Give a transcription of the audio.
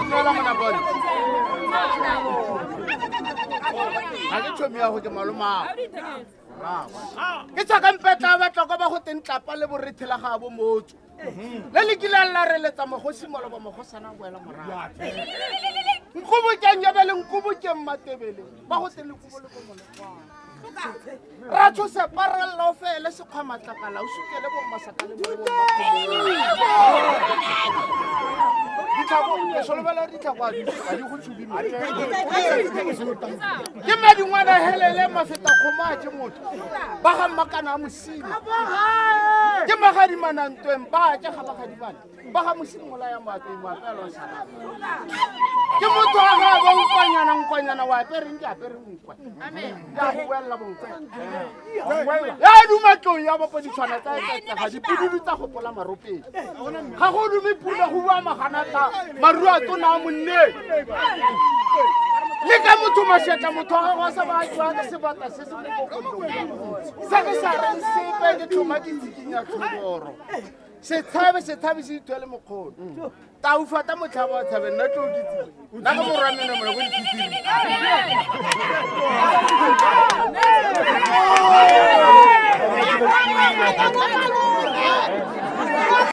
Dumela mona bona. Ha ke tshomi ya go ke maloma. Ke tsaka mpetla ba tloko ba go teng tlapa le borithela ga bo motho. Le le kile la re letsa mogosi molo ba mogosana boela morao. Nkubu ke nyabe le nkubu ke mmatebele. Ba go teng le kubo le go molekwa. Ra tshose parallo fela se khwamatlakala o sukele bo masakale bo bo. Ditabo ke solobela ditabo di go tshubime. Ke madingwana helele mafeta khoma ke motho. Ba ga makana mosima. Ke magadi manantweng ba ke ga magadi bana. Ba ga mosimola ya matwe mapelo sana. Ke motho ga ba nkwanyana wa pereng ke apereng nkwa. Amen. Ya buella bonkwa. Ya dumatlong ya ba podi tshwana tsa ga di pududu tsa go pola maropeng. Ga go dume pula go bua magana tsa maru a tona monne. Le ka motho mashetla motho ga sa ba tswa ka sebata se se mo go. Sa ke sa re sepe ke thoma ke tsikinya tshoboro. Se thabe se itwele mokgolo. Ta ufata motlhaba wa thabe nna tlo ke tsi. Na ka morwa mena mo go ditsitsiri.